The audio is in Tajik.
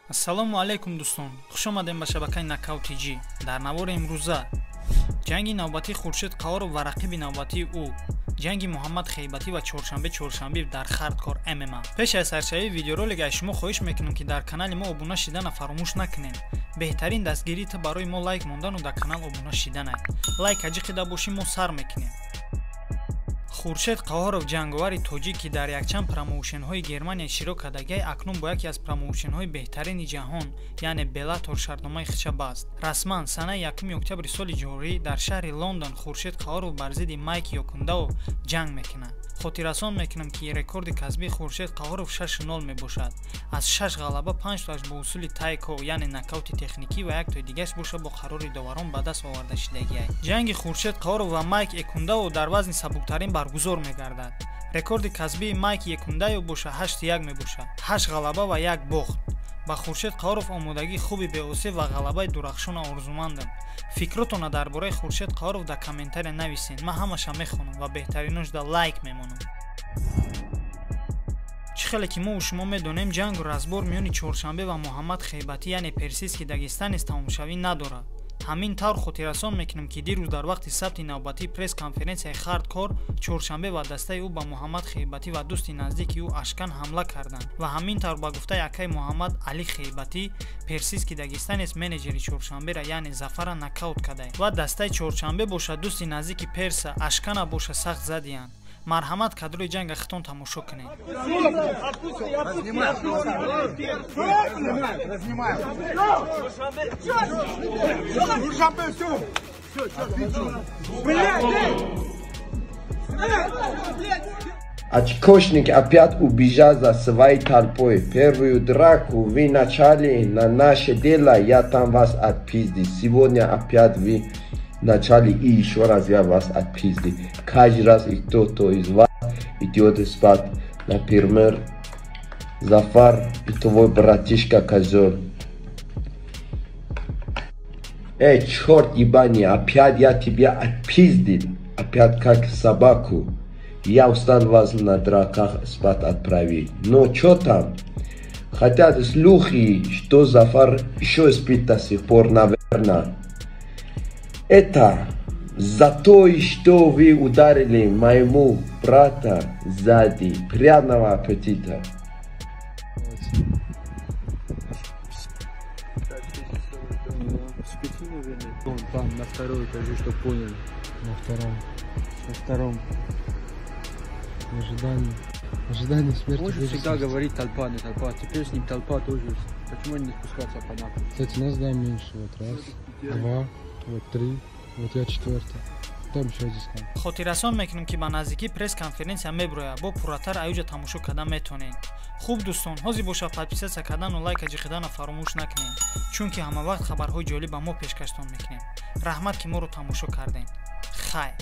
Ассалому алейкум дӯстон. Хуш омадем ба шабакаи НОКАУТ. Дар навори имрӯза ҷанги навбатии Хуршед Қаҳоров ва рақиби навбатии ӯ ҷанги Муҳаммад Хейбатӣ ва Чоршанбе Чоршанбиев дар хардкор ММА. Пеш аз саршавии видеоролик аз шумо хоҳиш мекунам ки дар канали мо обуна шидана фаромӯш накунед. Беҳтарин дастгирии та барои мо лайк мондану дар канал обуна шиданай. Лайк аҷиқида бошим мо сар мекунем. Хуршед Қаҳоров ҷанговари тоҷик ки дар якчанд промоушенҳои Германия широк кардагӣ акнун бо яке аз промоушенҳои беҳтарини ҷаҳон яъне Беллатор шартномаи хиша баст. Расман санаи 1 октябри соли ҷорӣ дар шаҳри Лондон Хуршед Қаҳоров бар зидди Майк Экундайо ҷанг мекунад. Хотиррасон мекунам ки рекорди касбии Хуршед Қаҳоров 6-0 мебошад. Аз 6 ғалаба 5 таш бо усули тайко яъне нокаути техникӣ ва як той дигаш боша бо қарори доварон ба даст оварда шидагӣ. Ҷанги Хуршед Қаҳоров ва Майк Экундайо дар вазни сабуктарин баргузор мегардад. Рекорди касбии Майк Экундайо боша 8-1 мебошад. 8 ғалаба ва 1 бохт. ба Хуршед Қаҳоров омодагии хуби беосеб ва ғалабаи дурахшона орзумандам. Фикротона дар бораи Хуршед Қаҳоров дар комментария нависед. Ман ҳамаша мехонам ва беҳтаринаш дар лайк мемонам. чӣ хеле ки мо шумо медонем ҷангу разбор миёни Чоршанбе ва Муҳаммад Хейбатӣ яъне персидский дагестанец тамошавӣ надорад. ҳамин тавр хотиррасон мекунам ки дирӯз дар вақти сабти навбатии пресс-конференсияи хардкор Чоршанбе ва дастаи ӯ ба Муҳаммад Хейбатӣ ва дӯсти наздики ӯ ашкан ҳамла карданд ва ҳамин тавр ба гуфтаи акаи Муҳаммад Али Хейбатӣ персидский дагестанец менеҷери Чоршанбера яъне Зафара нокаут кадай ва дастаи Чоршанбе боша дӯсти наздики Перса ашкана боша сахт задиянд. Марҳамат кадрҳои ҷанг ахтон тамошо кунед. Очкошник опять убежал за своей толпой. Первую драку вы начали на наше дело, я там вас отпиздил. Сегодня опять вы начали и еще раз я вас отпиздил. Каждый раз и кто-то из вас идет спать. Например, Зафар и твой братишка козел. Эй, черт ебаный, опять я тебя отпиздил. Опять как собаку. Я устал вас на драках спать отправить. Но что там? Хотят слухи, что Зафар еще спит до сих пор, наверное. Это за то, что вы ударили моему брата сзади. Приятного аппетита. Там на второй этаже, что поняли. На втором. На втором. Ожидание смерти. Может всегда говорить толпа, не толпа. Теперь с ним толпа тоже. Почему не спускаться, понятно. Кстати, нас да меньше. Вот раз, два, вот три, вот я четвертый. Там еще здесь там. Хотиррасон мекунам ки ба наздикии пресс-конференсия меброяд. Бо пурратар аюҷа тамошо кардан метонед. Хуб дӯстон, ҳозир боша подписатсия кардану лайк аҷиқидана фаромӯш накунед. Чунки ҳама вақт хабарҳои ҷолиб ба мо пешкаштон мекунем. Раҳмат ки моро тамошо кардем. Хайр.